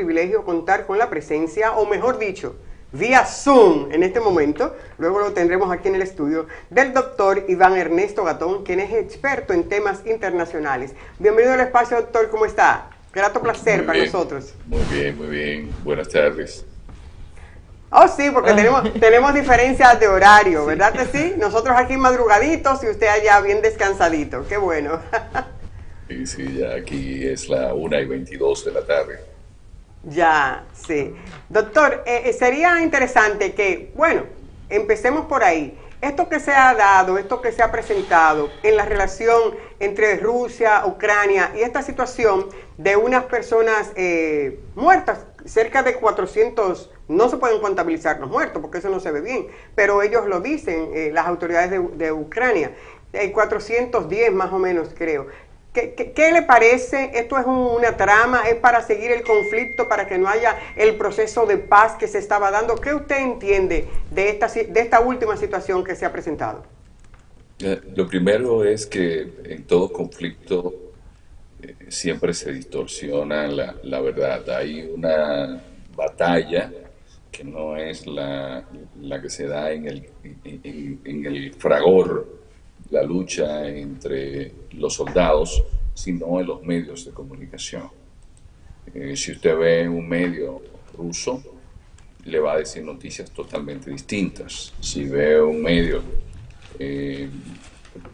privilegio contar con la presencia, o mejor dicho, vía Zoom en este momento, luego lo tendremos aquí en el estudio, del doctor Iván Ernesto Gatón, quien es experto en temas internacionales. Bienvenido al espacio, doctor, ¿cómo está? Grato placer para nosotros. Muy bien, muy bien. Buenas tardes. Oh, sí, porque tenemos diferencias de horario, ¿verdad que sí? Nosotros aquí madrugaditos y usted allá bien descansadito. Qué bueno. Sí, sí, ya aquí es la 1:22 de la tarde. Ya, sí. Doctor, sería interesante que, bueno, empecemos por ahí. Esto que se ha dado, esto que se ha presentado en la relación entre Rusia, Ucrania y esta situación de unas personas muertas, cerca de 400, no se pueden contabilizar los muertos porque eso no se ve bien, pero ellos lo dicen, las autoridades de Ucrania, 410 más o menos creo. ¿Qué le parece? ¿Esto es una trama? ¿Es para seguir el conflicto, para que no haya el proceso de paz que se estaba dando? ¿Qué usted entiende de esta última situación que se ha presentado? Lo primero es que en todo conflicto siempre se distorsiona la verdad. Hay una batalla que no es la que se da en el fragor, la lucha entre los soldados, sino en los medios de comunicación. Si usted ve un medio ruso, le va a decir noticias totalmente distintas. Si ve un medio eh,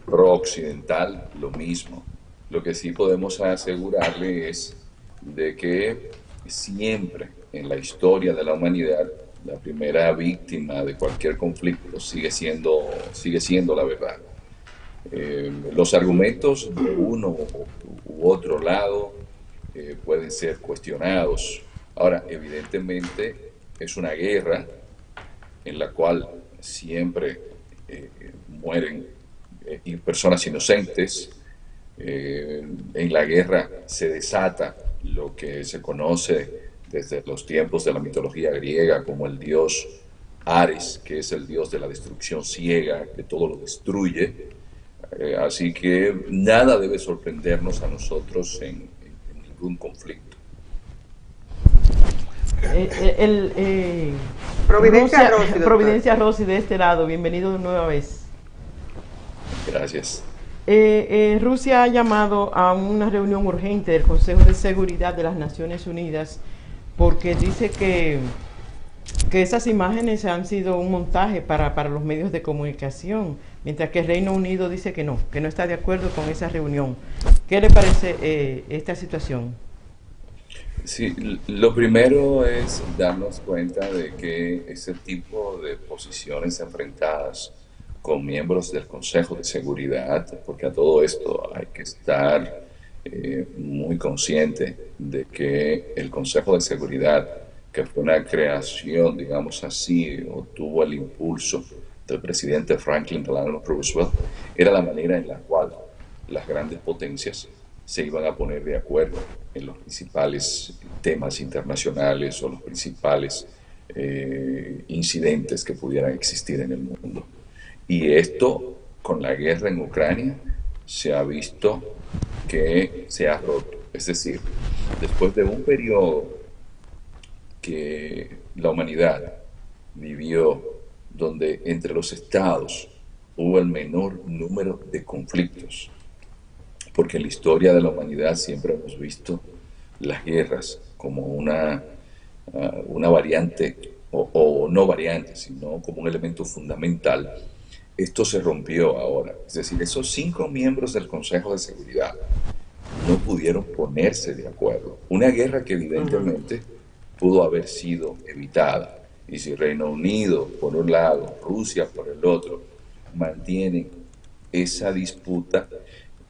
pro-occidental, lo mismo. Lo que sí podemos asegurarle es de que siempre en la historia de la humanidad la primera víctima de cualquier conflicto sigue siendo la verdad. Los argumentos de uno u otro lado pueden ser cuestionados. Ahora, evidentemente es una guerra en la cual siempre mueren personas inocentes. En la guerra se desata lo que se conoce desde los tiempos de la mitología griega como el dios Ares, que es el dios de la destrucción ciega, que todo lo destruye. Así que nada debe sorprendernos a nosotros en ningún conflicto. Providencia Rossi de este lado, bienvenido nueva vez. Gracias. Rusia ha llamado a una reunión urgente del Consejo de Seguridad de las Naciones Unidas porque dice que esas imágenes han sido un montaje para los medios de comunicación, mientras que el Reino Unido dice que no está de acuerdo con esa reunión. ¿Qué le parece esta situación? Sí, lo primero es darnos cuenta de que ese tipo de posiciones enfrentadas con miembros del Consejo de Seguridad, porque a todo esto hay que estar muy consciente de que el Consejo de Seguridad, que fue una creación, digamos así, o tuvo el impulso del presidente Franklin Delano Roosevelt, era la manera en la cual las grandes potencias se iban a poner de acuerdo en los principales temas internacionales o los principales incidentes que pudieran existir en el mundo. Y esto, con la guerra en Ucrania, se ha visto que se ha roto. Es decir, después de un periodo que la humanidad vivió donde entre los estados hubo el menor número de conflictos, porque en la historia de la humanidad siempre hemos visto las guerras como una variante, o no variante, sino como un elemento fundamental. Esto se rompió ahora. Es decir, esos 5 miembros del Consejo de Seguridad no pudieron ponerse de acuerdo. Una guerra que evidentemente pudo haber sido evitada. Y si Reino Unido por un lado, Rusia por el otro, mantienen esa disputa,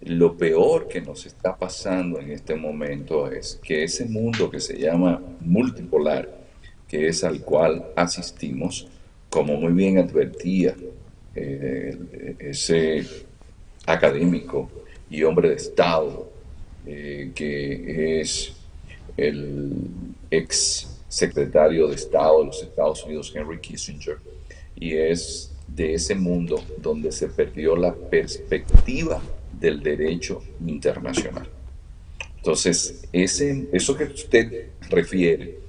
lo peor que nos está pasando en este momento es que ese mundo que se llama multipolar, que es al cual asistimos, como muy bien advertía ese académico y hombre de Estado, que es el ex secretario de Estado de los Estados Unidos, Henry Kissinger, y es de ese mundo donde se perdió la perspectiva del derecho internacional. Entonces, eso que usted refiere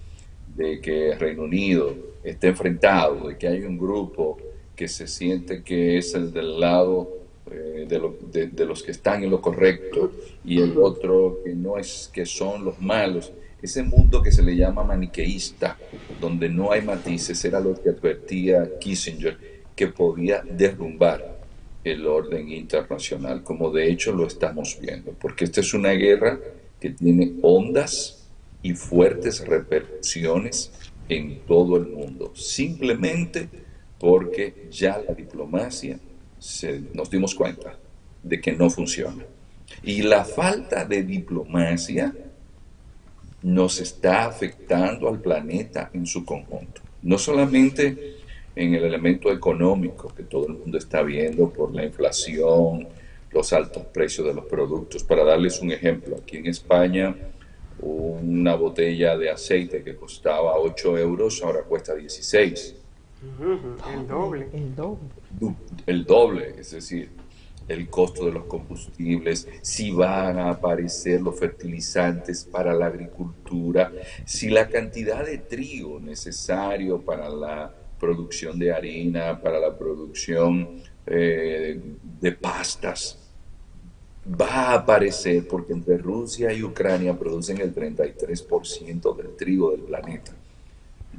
de que Reino Unido está enfrentado, de que hay un grupo que se siente que es el del lado de los que están en lo correcto y el otro que no es, que son los malos. Ese mundo que se le llama maniqueísta, donde no hay matices, era lo que advertía Kissinger, que podía derrumbar el orden internacional, como de hecho lo estamos viendo, porque esta es una guerra que tiene hondas y fuertes repercusiones en todo el mundo, simplemente porque ya la diplomacia nos dimos cuenta de que no funciona. Y la falta de diplomacia nos está afectando al planeta en su conjunto. No solamente en el elemento económico que todo el mundo está viendo por la inflación, los altos precios de los productos. Para darles un ejemplo, aquí en España una botella de aceite que costaba 8 euros ahora cuesta 16. El doble. El doble, es decir, el costo de los combustibles, si van a aparecer los fertilizantes para la agricultura, si la cantidad de trigo necesario para la producción de harina, para la producción de pastas, va a aparecer, porque entre Rusia y Ucrania producen el 33% del trigo del planeta.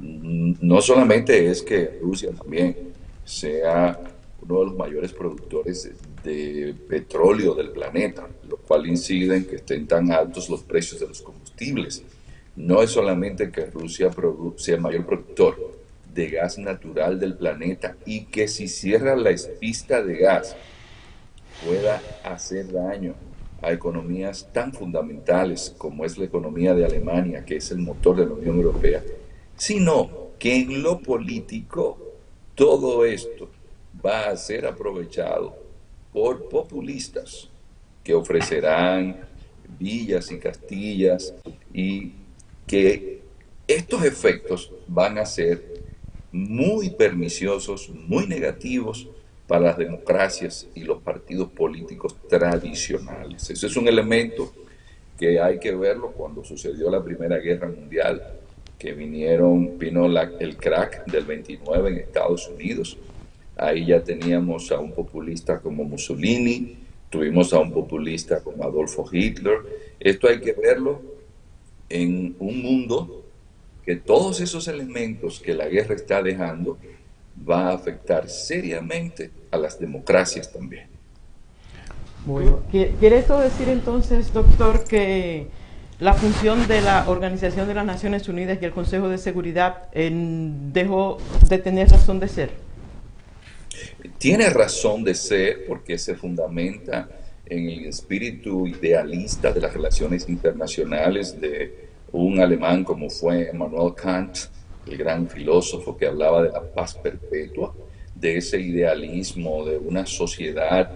No solamente es que Rusia también sea uno de los mayores productores de petróleo del planeta, lo cual incide en que estén tan altos los precios de los combustibles. No es solamente que Rusia sea el mayor productor de gas natural del planeta y que si cierra la pista de gas pueda hacer daño a economías tan fundamentales como es la economía de Alemania, que es el motor de la Unión Europea, sino que en lo político todo esto va a ser aprovechado por populistas que ofrecerán villas y castillas, y que estos efectos van a ser muy perniciosos, muy negativos para las democracias y los partidos políticos tradicionales. Ese es un elemento que hay que verlo cuando sucedió la Primera Guerra Mundial, que vino el crack del 29 en Estados Unidos. Ahí ya teníamos a un populista como Mussolini, tuvimos a un populista como Adolfo Hitler. Esto hay que verlo en un mundo que todos esos elementos que la guerra está dejando va a afectar seriamente a las democracias también. Bueno, ¿quiere esto decir entonces, doctor, que la función de la Organización de las Naciones Unidas y el Consejo de Seguridad dejó de tener razón de ser? Tiene razón de ser porque se fundamenta en el espíritu idealista de las relaciones internacionales de un alemán como fue Immanuel Kant, el gran filósofo que hablaba de la paz perpetua, de ese idealismo de una sociedad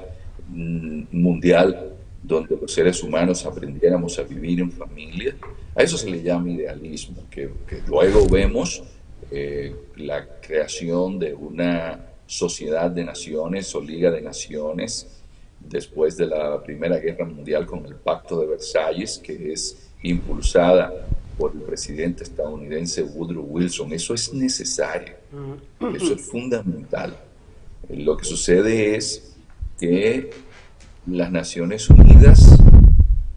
mundial donde los seres humanos aprendiéramos a vivir en familia. A eso se le llama idealismo, que luego vemos la creación de una sociedad de naciones o liga de naciones después de la Primera Guerra Mundial con el Pacto de Versalles, que es impulsada por el presidente estadounidense Woodrow Wilson. Eso es necesario, eso es fundamental. Lo que sucede es que las Naciones Unidas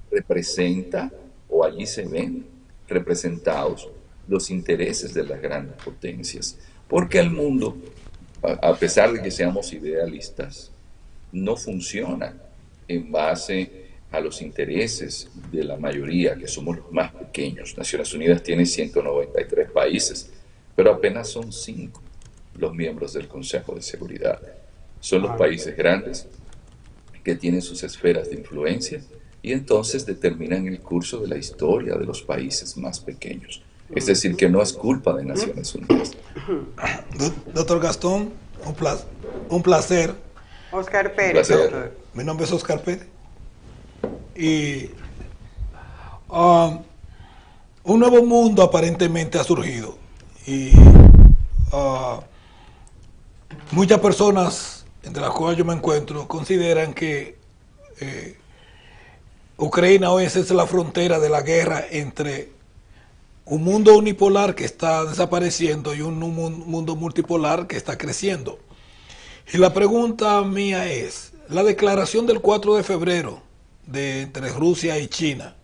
representa, o allí se ven representados, los intereses de las grandes potencias, porque el mundo, a pesar de que seamos idealistas, no funciona en base a los intereses de la mayoría, que somos los más pequeños. Naciones Unidas tiene 193 países, pero apenas son 5 los miembros del Consejo de Seguridad. Son los países grandes que tienen sus esferas de influencia y entonces determinan el curso de la historia de los países más pequeños. Es decir, que no es culpa de Naciones Unidas. Doctor Gastón, un placer. Oscar Pérez, doctor. Mi nombre es Oscar Pérez. Y un nuevo mundo aparentemente ha surgido. Y muchas personas, entre las cuales yo me encuentro, consideran que Ucrania hoy es la frontera de la guerra entre un mundo unipolar que está desapareciendo y un mundo multipolar que está creciendo. Y la pregunta mía es, la declaración del 4 de febrero entre Rusia y China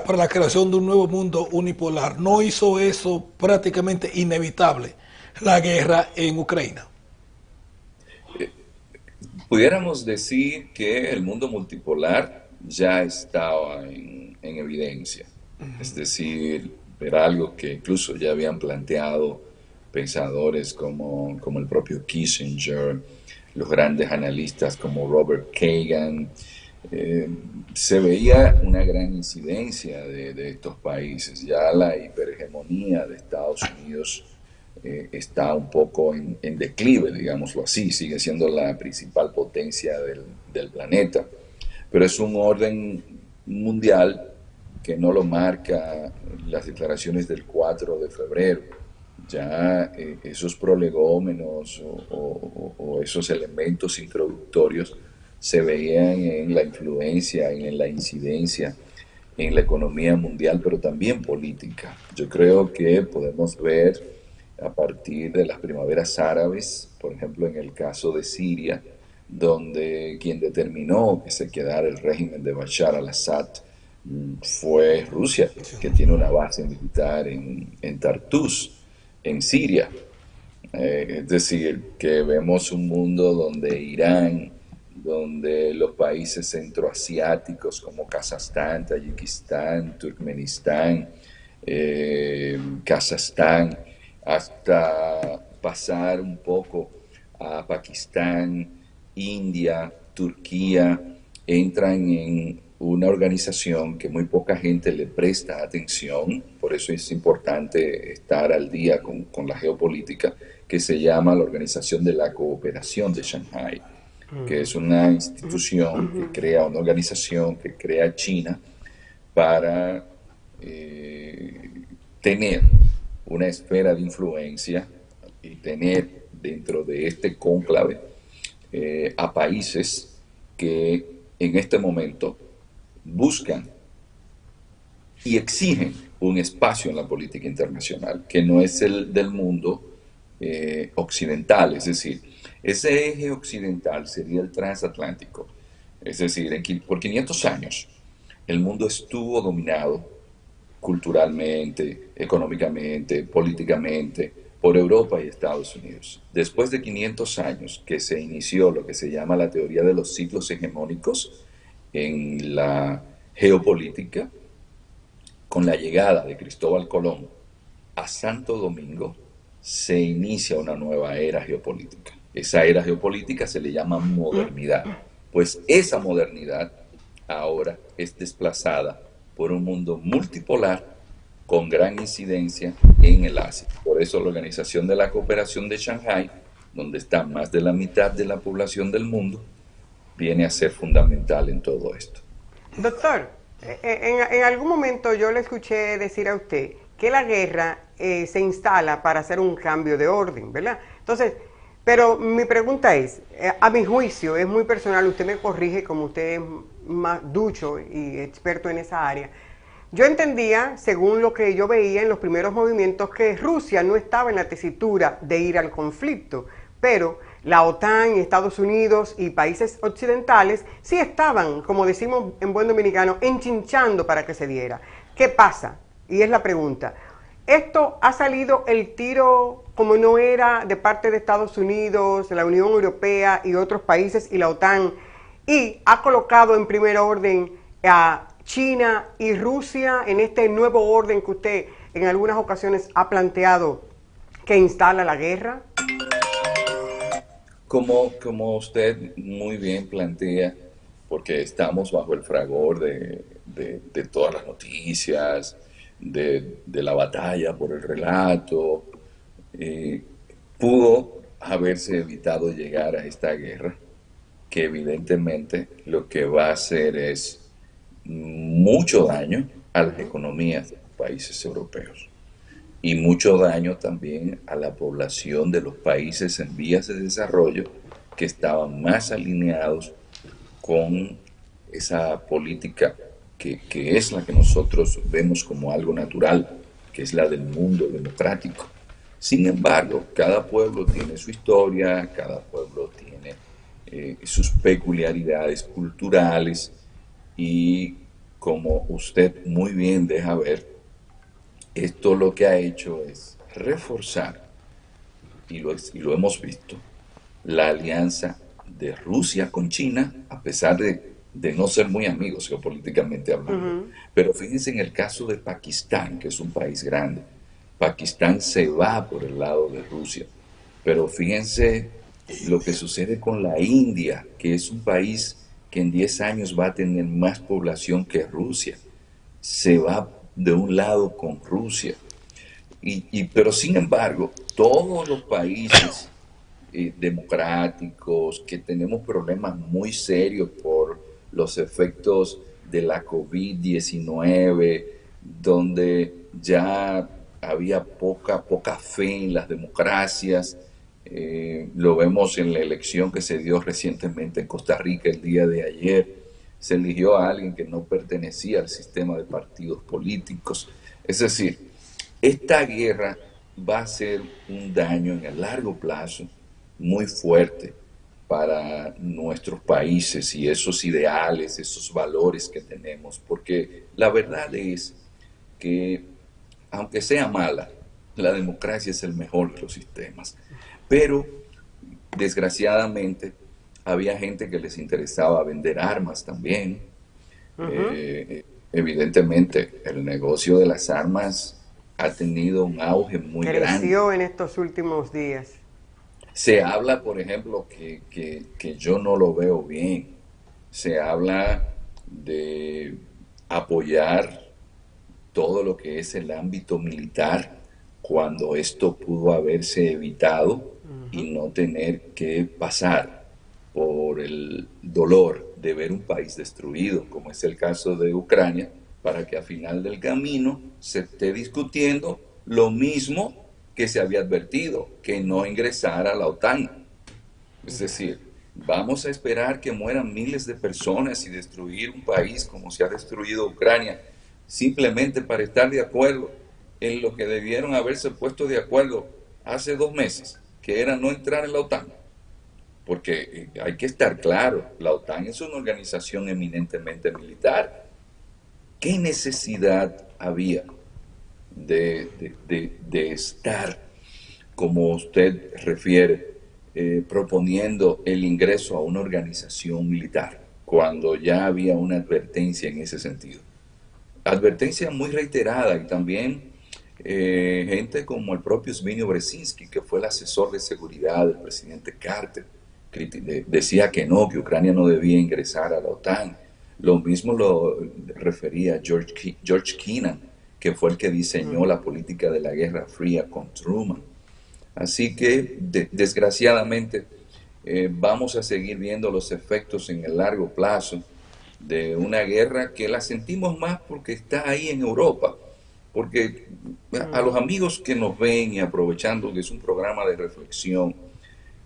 para la creación de un nuevo mundo unipolar, ¿no hizo eso prácticamente inevitable, la guerra en Ucrania? Pudiéramos decir que el mundo multipolar ya estaba en evidencia. Es decir, era algo que incluso ya habían planteado pensadores como el propio Kissinger, los grandes analistas como Robert Kagan. Se veía una gran incidencia de estos países. Ya la hiperhegemonía de Estados Unidos está un poco en declive, digámoslo así. Sigue siendo la principal potencia del planeta, pero es un orden mundial que no lo marca las declaraciones del 4 de febrero. Ya esos prolegómenos o esos elementos introductorios se veían en la influencia, en la incidencia en la economía mundial, pero también política. Yo creo que podemos ver a partir de las primaveras árabes, por ejemplo en el caso de Siria, donde quien determinó que se quedara el régimen de Bashar al-Assad fue Rusia, que tiene una base militar en Tartus, en Siria. Es decir, que vemos un mundo donde Irán, donde los países centroasiáticos como Kazajstán, Tayikistán, Turkmenistán, Kazajstán, hasta pasar un poco a Pakistán, India, Turquía, entran en una organización que muy poca gente le presta atención, por eso es importante estar al día con la geopolítica, que se llama la Organización de la Cooperación de Shanghái, que es una institución que crea, una organización que crea China para tener una esfera de influencia y tener dentro de este cónclave a países que en este momento buscan y exigen un espacio en la política internacional que no es el del mundo occidental. Es decir, ese eje occidental sería el transatlántico. Es decir, por 500 años el mundo estuvo dominado culturalmente, económicamente, políticamente por Europa y Estados Unidos. Después de 500 años que se inició lo que se llama la teoría de los ciclos hegemónicos en la geopolítica, con la llegada de Cristóbal Colón a Santo Domingo, se inicia una nueva era geopolítica. Esa era geopolítica se le llama modernidad. Pues esa modernidad ahora es desplazada por un mundo multipolar con gran incidencia en el Asia. Por eso la Organización de la Cooperación de Shanghái, donde está más de la mitad de la población del mundo, viene a ser fundamental en todo esto. Doctor, en algún momento yo le escuché decir a usted que la guerra se instala para hacer un cambio de orden, ¿verdad? Entonces, pero mi pregunta es, a mi juicio, es muy personal, usted me corrige como usted es más ducho y experto en esa área. Yo entendía, según lo que yo veía en los primeros movimientos, que Rusia no estaba en la tesitura de ir al conflicto, pero la OTAN, Estados Unidos y países occidentales sí estaban, como decimos en buen dominicano, enchinchando para que se diera. ¿Qué pasa? Y es la pregunta. ¿Esto ha salido el tiro como no era de parte de Estados Unidos, la Unión Europea y otros países y la OTAN, y ha colocado en primer orden a China y Rusia en este nuevo orden que usted en algunas ocasiones ha planteado que instala la guerra? Como usted muy bien plantea, porque estamos bajo el fragor de todas las noticias, de la batalla por el relato, pudo haberse evitado llegar a esta guerra, que evidentemente lo que va a hacer es mucho daño a las economías de los países europeos y mucho daño también a la población de los países en vías de desarrollo que estaban más alineados con esa política que es la que nosotros vemos como algo natural, que es la del mundo democrático. Sin embargo, cada pueblo tiene su historia, cada pueblo tiene sus peculiaridades culturales y, como usted muy bien deja ver, esto lo que ha hecho es reforzar, y lo hemos visto, la alianza de Rusia con China, a pesar de no ser muy amigos geopolíticamente hablando. Pero fíjense en el caso de Pakistán, que es un país grande. Pakistán se va por el lado de Rusia. Pero fíjense lo que sucede con la India, que es un país que en 10 años va a tener más población que Rusia. Se va de un lado con Rusia. Pero sin embargo, todos los países democráticos que tenemos problemas muy serios por los efectos de la COVID-19, donde ya había poca fe en las democracias. Lo vemos en la elección que se dio recientemente en Costa Rica el día de ayer. Se eligió a alguien que no pertenecía al sistema de partidos políticos. Es decir, esta guerra va a ser un daño en el largo plazo muy fuerte para nuestros países y esos ideales, esos valores que tenemos, porque la verdad es que, aunque sea mala, la democracia es el mejor de los sistemas. Pero, desgraciadamente, había gente que les interesaba vender armas también. Evidentemente, el negocio de las armas ha tenido un auge muy grande. Creció en estos últimos días. Se habla, por ejemplo, que yo no lo veo bien. Se habla de apoyar todo lo que es el ámbito militar cuando esto pudo haberse evitado y no tener que pasar por el dolor de ver un país destruido, como es el caso de Ucrania, para que al final del camino se esté discutiendo lo mismo que se había advertido, que no ingresara a la OTAN. Es decir, vamos a esperar que mueran miles de personas y destruir un país como se ha destruido Ucrania, simplemente para estar de acuerdo en lo que debieron haberse puesto de acuerdo hace 2 meses, que era no entrar en la OTAN. Porque hay que estar claro, la OTAN es una organización eminentemente militar. ¿Qué necesidad había de estar, como usted refiere, proponiendo el ingreso a una organización militar, cuando ya había una advertencia en ese sentido? Advertencia muy reiterada, y también gente como el propio Zbigniew Brzezinski, que fue el asesor de seguridad del presidente Carter, decía que no, que Ucrania no debía ingresar a la OTAN. Lo mismo lo refería George Kennan, que fue el que diseñó la política de la Guerra Fría con Truman. Así que, desgraciadamente, vamos a seguir viendo los efectos en el largo plazo de una guerra que la sentimos más porque está ahí en Europa. Porque a los amigos que nos ven, y aprovechando que es un programa de reflexión,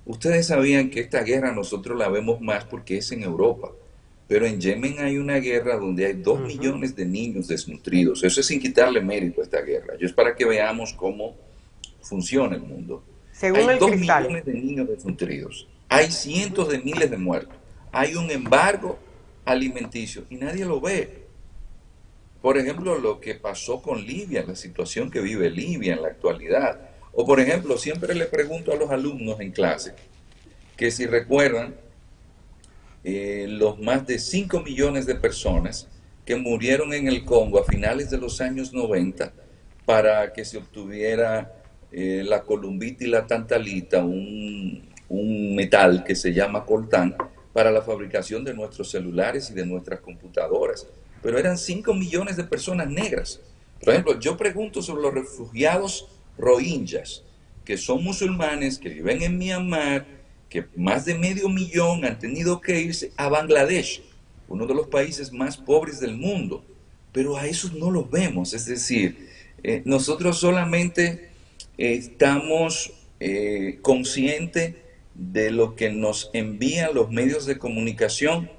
ustedes sabían que esta guerra nosotros la vemos más porque es en Europa. Pero en Yemen hay una guerra donde hay 2 millones de niños desnutridos. Eso es sin quitarle mérito a esta guerra. Yo es para que veamos cómo funciona el mundo. Según hay el 2 Cristal. millones de niños desnutridos. Hay cientos de miles de muertos. Hay un embargo alimenticio y nadie lo ve. Por ejemplo, lo que pasó con Libia, la situación que vive Libia en la actualidad. O por ejemplo, siempre le pregunto a los alumnos en clase que si recuerdan los más de 5 millones de personas que murieron en el Congo a finales de los años 90 para que se obtuviera la columbita y la tantalita, un metal que se llama coltán, para la fabricación de nuestros celulares y de nuestras computadoras. Pero eran 5 millones de personas negras. Por ejemplo, yo pregunto sobre los refugiados rohingyas, que son musulmanes, que viven en Myanmar, que más de 500,000 han tenido que irse a Bangladesh, uno de los países más pobres del mundo. Pero a esos no los vemos. Es decir, nosotros solamente estamos conscientes de lo que nos envían los medios de comunicación,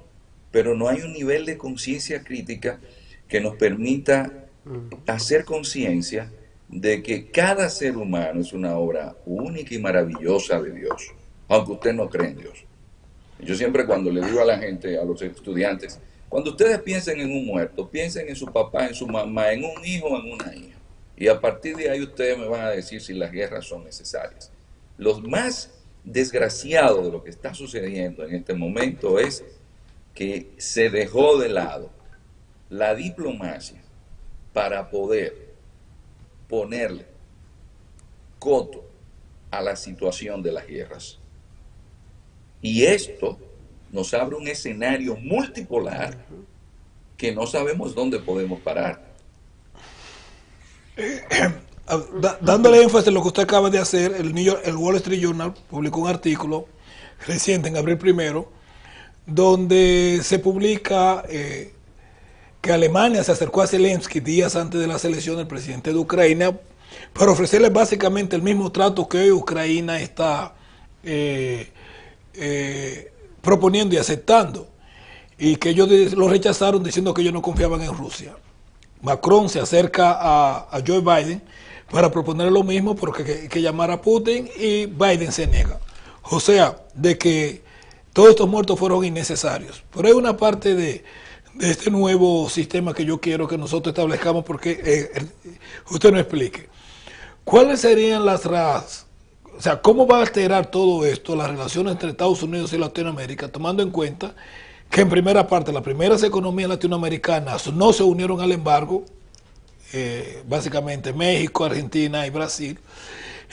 pero no hay un nivel de conciencia crítica que nos permita hacer conciencia de que cada ser humano es una obra única y maravillosa de Dios, aunque usted no cree en Dios. Yo siempre cuando le digo a la gente, a los estudiantes, cuando ustedes piensen en un muerto, piensen en su papá, en su mamá, en un hijo, en una hija. Y a partir de ahí ustedes me van a decir si las guerras son necesarias. Los más desgraciados de lo que está sucediendo en este momento es que se dejó de lado la diplomacia para poder ponerle coto a la situación de las guerras. Y esto nos abre un escenario multipolar que no sabemos dónde podemos parar. Dándole énfasis a lo que usted acaba de hacer, el Wall Street Journal publicó un artículo reciente, en abril 1, donde se publica que Alemania se acercó a Zelensky días antes de la elección del presidente de Ucrania para ofrecerle básicamente el mismo trato que hoy Ucrania está proponiendo y aceptando, y que ellos lo rechazaron diciendo que ellos no confiaban en Rusia. Macron se acerca a Joe Biden para proponerle lo mismo, porque que llamar a Putin, y Biden se niega. O sea, de que todos estos muertos fueron innecesarios. Pero hay una parte de este nuevo sistema que yo quiero que nosotros establezcamos, porque usted nos explique. ¿Cuáles serían las razas? O sea, ¿cómo va a alterar todo esto las relaciones entre Estados Unidos y Latinoamérica, tomando en cuenta que en primera parte las primeras economías latinoamericanas no se unieron al embargo, básicamente México, Argentina y Brasil,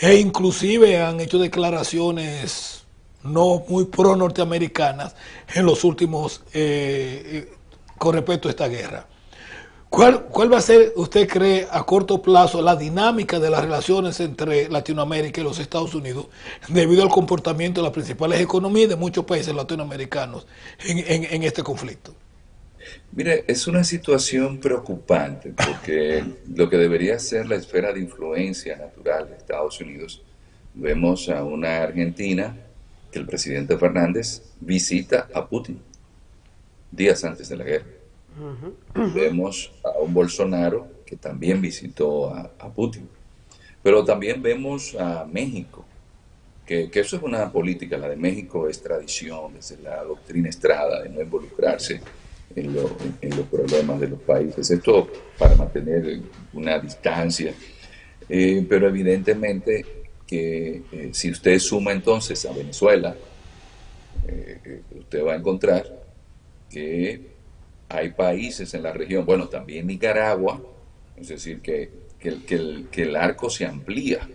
e inclusive han hecho declaraciones no muy pro norteamericanas en los últimos con respecto a esta guerra? ¿Cuál va a ser, usted cree, a corto plazo, la dinámica de las relaciones entre Latinoamérica y los Estados Unidos debido al comportamiento de las principales economías de muchos países latinoamericanos en este conflicto? Mire, es una situación preocupante porque lo que debería ser la esfera de influencia natural de Estados Unidos, vemos a una Argentina que el presidente Fernández visita a Putin días antes de la guerra. Vemos a un Bolsonaro que también visitó a Putin. Pero también vemos a México, que eso es una política, la de México es tradición, desde la doctrina Estrada, de no involucrarse en los problemas de los países. Esto para mantener una distancia. Pero evidentemente que si usted suma entonces a Venezuela, usted va a encontrar que hay países en la región, bueno, también Nicaragua, es decir, que el arco se amplía.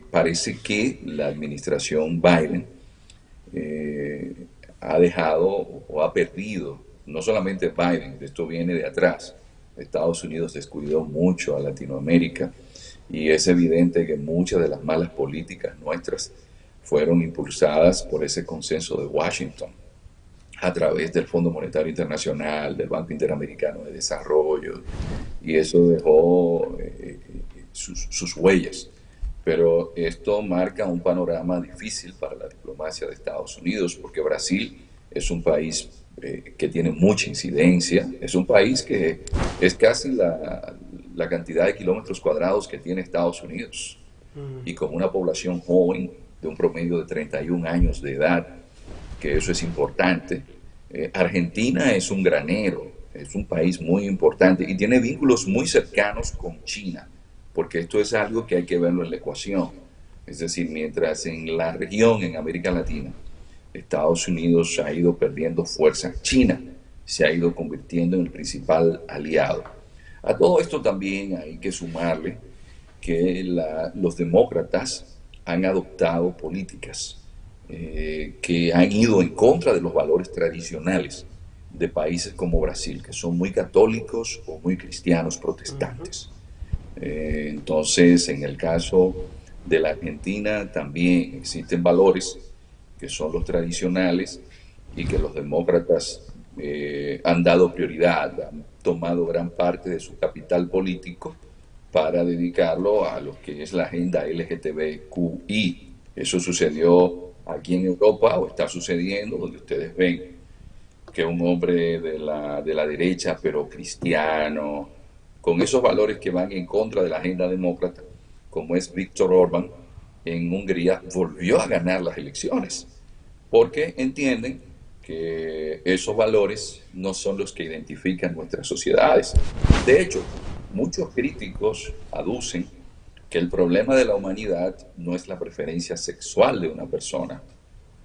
Parece que la administración Biden ha dejado o ha perdido, no solamente Biden, esto viene de atrás. Estados Unidos descuidó mucho a Latinoamérica y es evidente que muchas de las malas políticas nuestras fueron impulsadas por ese consenso de Washington, a través del Fondo Monetario Internacional, del Banco Interamericano de Desarrollo, y eso dejó sus huellas. Pero esto marca un panorama difícil para la diplomacia de Estados Unidos, porque Brasil es un país que tiene mucha incidencia, es un país que es casi la cantidad de kilómetros cuadrados que tiene Estados Unidos, y con una población joven de un promedio de 31 años de edad, que eso es importante. Argentina es un granero, es un país muy importante y tiene vínculos muy cercanos con China, porque esto es algo que hay que verlo en la ecuación. Es decir, mientras en la región, en América Latina, Estados Unidos ha ido perdiendo fuerza, China se ha ido convirtiendo en el principal aliado. A todo esto también hay que sumarle que los demócratas han adoptado políticas que han ido en contra de los valores tradicionales de países como Brasil, que son muy católicos o muy cristianos protestantes. Entonces, en el caso de la Argentina también existen valores que son los tradicionales y que los demócratas han dado prioridad, han tomado gran parte de su capital político para dedicarlo a lo que es la agenda LGTBQI. Eso sucedió aquí en Europa o está sucediendo, donde ustedes ven que un hombre de la derecha, pero cristiano, con esos valores que van en contra de la agenda demócrata, como es Víctor Orbán, en Hungría, volvió a ganar las elecciones, porque entienden que esos valores no son los que identifican nuestras sociedades. De hecho, muchos críticos aducen que el problema de la humanidad no es la preferencia sexual de una persona,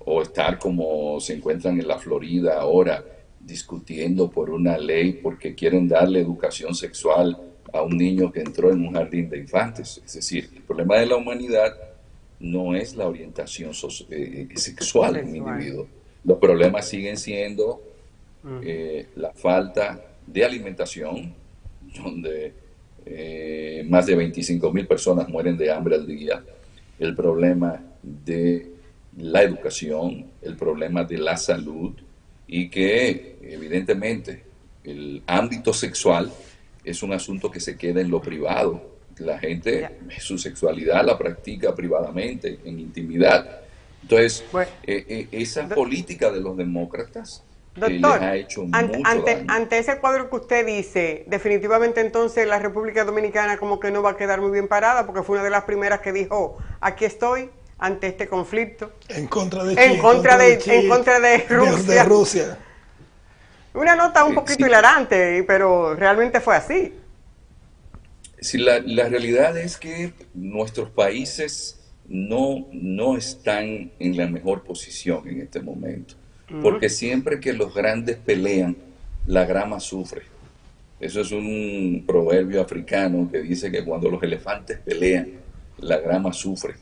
o estar como se encuentran en la Florida ahora discutiendo por una ley porque quieren darle educación sexual a un niño que entró en un jardín de infantes. Es decir, el problema de la humanidad no es la orientación sexual de un individuo. Los problemas siguen siendo la falta de alimentación, donde más de 25.000 personas mueren de hambre al día, el problema de la educación, el problema de la salud, y que evidentemente el ámbito sexual es un asunto que se queda en lo privado. La gente su sexualidad la practica privadamente, en intimidad. Entonces, esa política de los demócratas les ha hecho mucho daño. Ante ese cuadro que usted dice, definitivamente entonces la República Dominicana como que no va a quedar muy bien parada, porque fue una de las primeras que dijo, aquí estoy ante este conflicto. En contra de Chile, en contra de Rusia. De Rusia. Una nota un poquito hilarante, pero realmente fue así. Sí, la realidad es que nuestros países no están en la mejor posición en este momento, porque siempre que los grandes pelean, la grama sufre. Eso es un proverbio africano que dice que cuando los elefantes pelean, la grama sufre.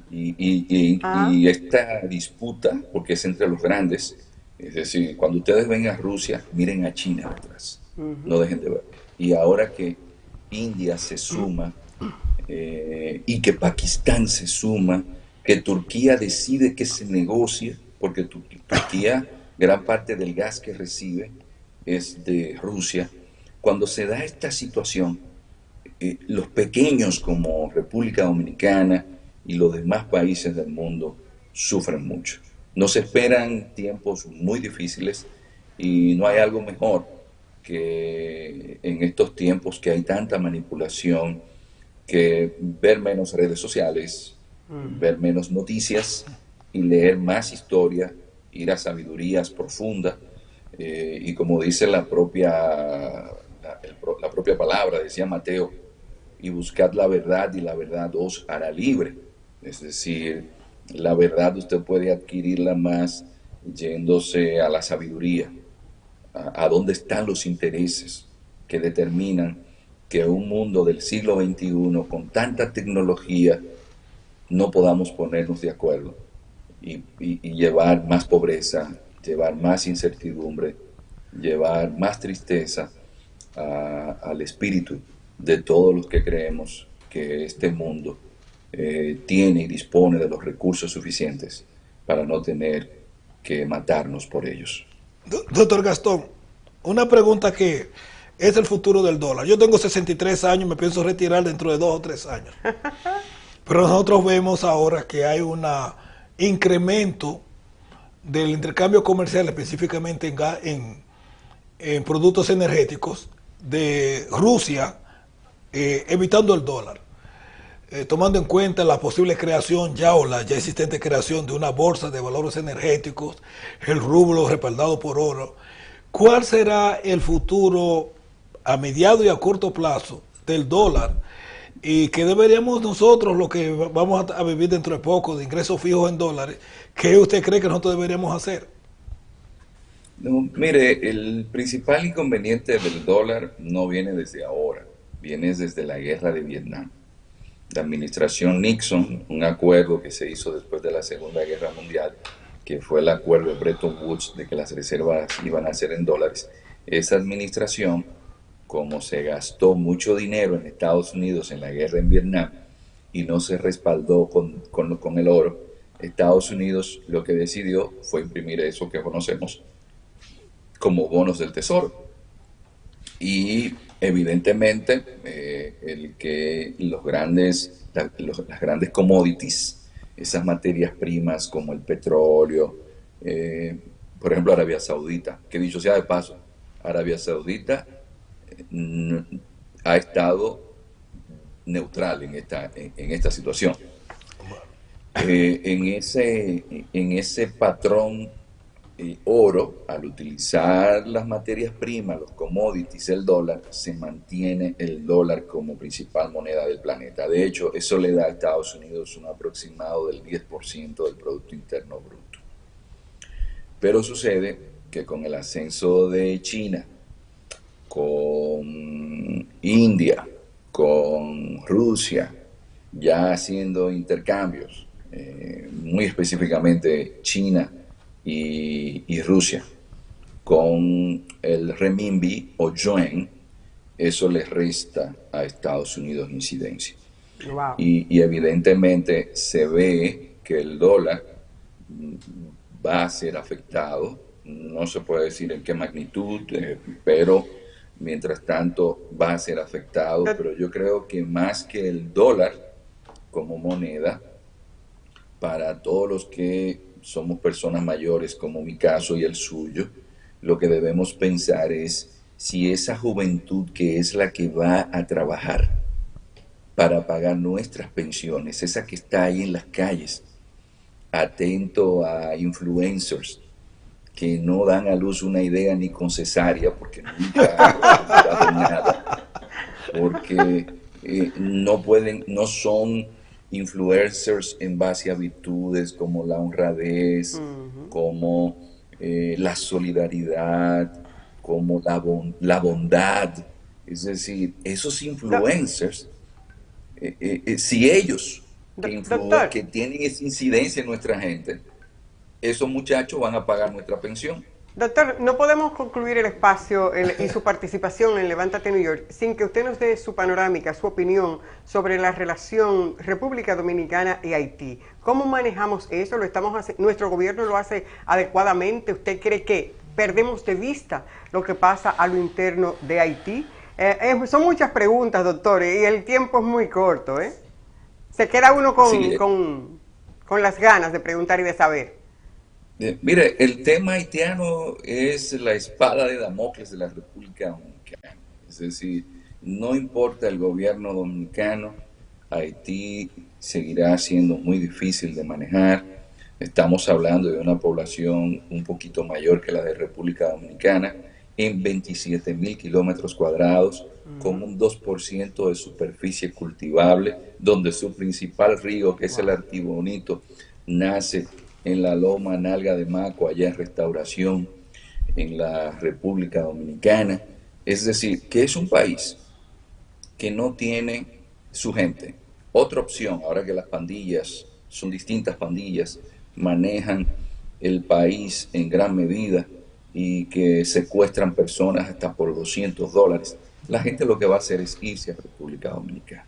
Y esta disputa, porque es entre los grandes, es decir, cuando ustedes ven a Rusia, miren a China atrás, no dejen de ver. Y ahora que India se suma y que Pakistán se suma, que Turquía decide que se negocie, porque Turquía, gran parte del gas que recibe es de Rusia. Cuando se da esta situación, los pequeños como República Dominicana y los demás países del mundo sufren mucho. Nos esperan tiempos muy difíciles y no hay algo mejor que en estos tiempos que hay tanta manipulación, que ver menos redes sociales, ver menos noticias y leer más historia, ir a sabidurías profundas y como dice la propia palabra, decía Mateo, y buscad la verdad y la verdad os hará libre. Es decir, la verdad usted puede adquirirla más yéndose a la sabiduría, a dónde están los intereses que determinan que un mundo del siglo XXI con tanta tecnología no podamos ponernos de acuerdo y llevar más pobreza, llevar más incertidumbre, llevar más tristeza al espíritu de todos los que creemos que este mundo tiene y dispone de los recursos suficientes para no tener que matarnos por ellos. Doctor Gastón, una pregunta que es el futuro del dólar. Yo tengo 63 años, me pienso retirar dentro de 2 o 3 años. Pero nosotros vemos ahora que hay un incremento del intercambio comercial, específicamente en productos energéticos, de Rusia, evitando el dólar. Tomando en cuenta la posible creación o la ya existente creación de una bolsa de valores energéticos, el rublo respaldado por oro, ¿cuál será el futuro a mediado y a corto plazo del dólar? Y qué deberíamos nosotros, lo que vamos a vivir dentro de poco, de ingresos fijos en dólares, ¿qué usted cree que nosotros deberíamos hacer? No, mire, el principal inconveniente del dólar no viene desde ahora, viene desde la guerra de Vietnam. La administración Nixon, un acuerdo que se hizo después de la Segunda Guerra Mundial, que fue el acuerdo de Bretton Woods de que las reservas iban a ser en dólares. Esa administración, como se gastó mucho dinero en Estados Unidos en la guerra en Vietnam y no se respaldó con el oro, Estados Unidos lo que decidió fue imprimir eso que conocemos como bonos del tesoro. Y evidentemente las grandes commodities, esas materias primas como el petróleo, por ejemplo, Arabia Saudita, que dicho sea de paso, Arabia Saudita ha estado neutral en esta situación. En ese patrón oro, al utilizar las materias primas, los commodities, el dólar, se mantiene el dólar como principal moneda del planeta. De hecho, eso le da a Estados Unidos un aproximado del 10% del Producto Interno Bruto. Pero sucede que con el ascenso de China, con India, con Rusia, ya haciendo intercambios, muy específicamente China y Rusia, con el renminbi o yuan, eso le resta a Estados Unidos incidencia. Wow. Y evidentemente se ve que el dólar va a ser afectado, no se puede decir en qué magnitud, pero mientras tanto va a ser afectado, pero yo creo que más que el dólar como moneda, para todos los que somos personas mayores, como mi caso y el suyo, lo que debemos pensar es si esa juventud que es la que va a trabajar para pagar nuestras pensiones, esa que está ahí en las calles, atento a influencers que no dan a luz una idea ni con cesárea, porque nunca han dado nada, porque no son influencers en base a virtudes como la honradez, como la solidaridad, como la bondad. Es decir, esos influencers, si ellos que tienen esa incidencia en nuestra gente, esos muchachos van a pagar nuestra pensión. Doctor, no podemos concluir el espacio y su participación en Levántate New York sin que usted nos dé su panorámica, su opinión sobre la relación República Dominicana y Haití. ¿Cómo manejamos eso? ¿Nuestro gobierno lo hace adecuadamente? ¿Usted cree que perdemos de vista lo que pasa a lo interno de Haití? Son muchas preguntas, doctor, y el tiempo es muy corto, ¿eh? Se queda uno con las ganas de preguntar y de saber. Mire, el tema haitiano es la espada de Damocles de la República Dominicana. Es decir, no importa el gobierno dominicano, Haití seguirá siendo muy difícil de manejar. Estamos hablando de una población un poquito mayor que la de República Dominicana, en 27,000 kilómetros cuadrados, con un 2% de superficie cultivable, donde su principal río, que es el Artibonito, nace en la Loma Nalga de Maco, allá en Restauración, en la República Dominicana. Es decir, que es un país que no tiene su gente. Otra opción, ahora que las pandillas, son distintas pandillas, manejan el país en gran medida y que secuestran personas hasta por $200, la gente lo que va a hacer es irse a República Dominicana.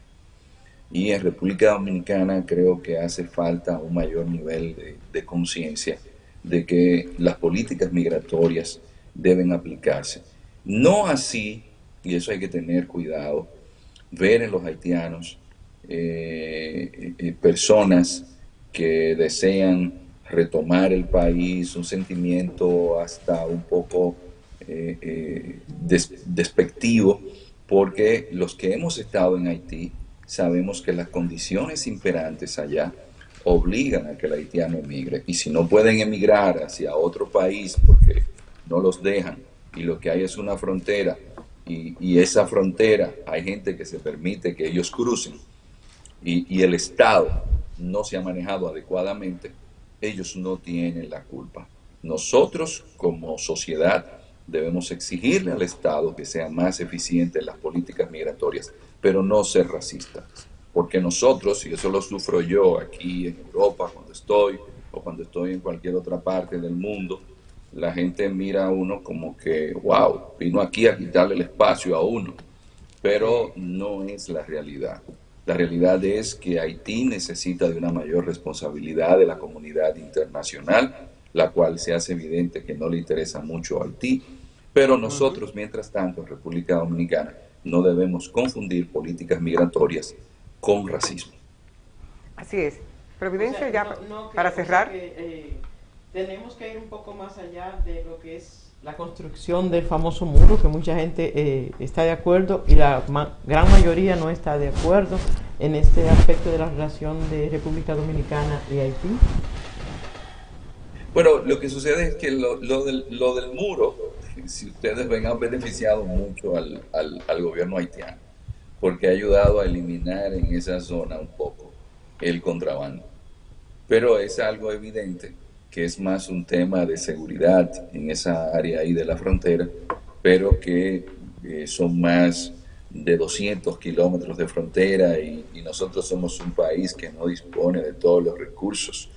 Y en República Dominicana creo que hace falta un mayor nivel de conciencia de que las políticas migratorias deben aplicarse. No así, y eso hay que tener cuidado, ver en los haitianos personas que desean retomar el país, un sentimiento hasta un poco despectivo, porque los que hemos estado en Haití sabemos que las condiciones imperantes allá obligan a que el haitiano emigre. Y si no pueden emigrar hacia otro país porque no los dejan y lo que hay es una frontera y esa frontera hay gente que se permite que ellos crucen y el Estado no se ha manejado adecuadamente, ellos no tienen la culpa. Nosotros como sociedad debemos exigirle al Estado que sea más eficiente en las políticas migratorias, pero no ser racistas. Porque nosotros, y eso lo sufro yo aquí en Europa cuando estoy, o cuando estoy en cualquier otra parte del mundo, la gente mira a uno como que, wow, vino aquí a quitarle el espacio a uno. Pero no es la realidad. La realidad es que Haití necesita de una mayor responsabilidad de la comunidad internacional, la cual se hace evidente que no le interesa mucho a Haití. Pero nosotros, mientras tanto, en República Dominicana, no debemos confundir políticas migratorias con racismo. Así es. Providencia, o sea, ya para cerrar. tenemos que ir un poco más allá de lo que es la construcción del famoso muro, que mucha gente está de acuerdo y la gran mayoría no está de acuerdo en este aspecto de la relación de República Dominicana y Haití. Bueno, lo que sucede es que lo del muro, si ustedes ven, han beneficiado mucho al gobierno haitiano, porque ha ayudado a eliminar en esa zona un poco el contrabando. Pero es algo evidente que es más un tema de seguridad en esa área ahí de la frontera, pero que son más de 200 kilómetros de frontera y nosotros somos un país que no dispone de todos los recursos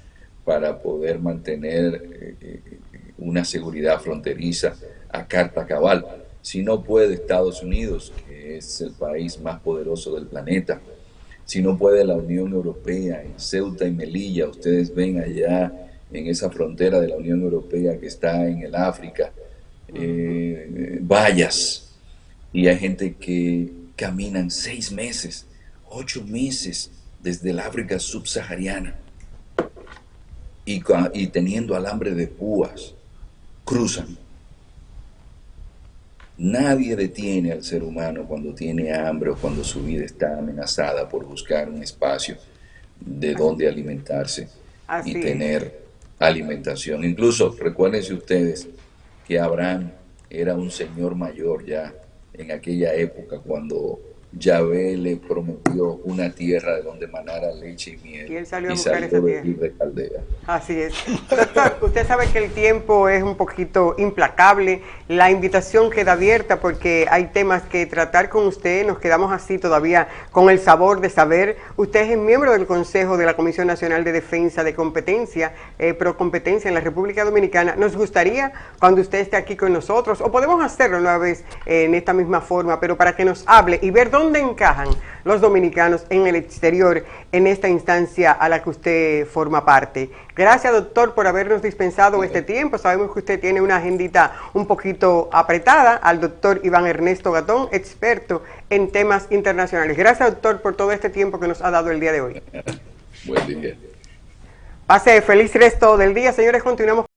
para poder mantener una seguridad fronteriza a carta cabal. Si no puede Estados Unidos, que es el país más poderoso del planeta, si no puede la Unión Europea, en Ceuta y Melilla, ustedes ven allá en esa frontera de la Unión Europea que está en el África, vallas, y hay gente que caminan 6 meses, 8 meses desde el África subsahariana y teniendo alambre de púas, cruzan. Nadie detiene al ser humano cuando tiene hambre o cuando su vida está amenazada por buscar un espacio de donde alimentarse y tener alimentación. Incluso recuérdense ustedes que Abraham era un señor mayor ya en aquella época cuando Yahvé le prometió una tierra de donde manara leche y miel, y él salió a buscar esa tierra de Caldea. Así es. Doctor, usted sabe que el tiempo es un poquito implacable. La invitación queda abierta porque hay temas que tratar con usted. Nos quedamos así todavía con el sabor de saber. Usted es miembro del Consejo de la Comisión Nacional de Defensa de Competencia, Procompetencia en la República Dominicana. Nos gustaría cuando usted esté aquí con nosotros, o podemos hacerlo una vez en esta misma forma, pero para que nos hable y ver dónde encajan los dominicanos en el exterior en esta instancia a la que usted forma parte. Gracias, doctor, por habernos dispensado este tiempo. Sabemos que usted tiene una agendita un poquito apretada. Al doctor Iván Ernesto Gatón, experto en temas internacionales. Gracias, doctor, por todo este tiempo que nos ha dado el día de hoy. Buen día. Pase feliz resto del día, señores. Continuamos.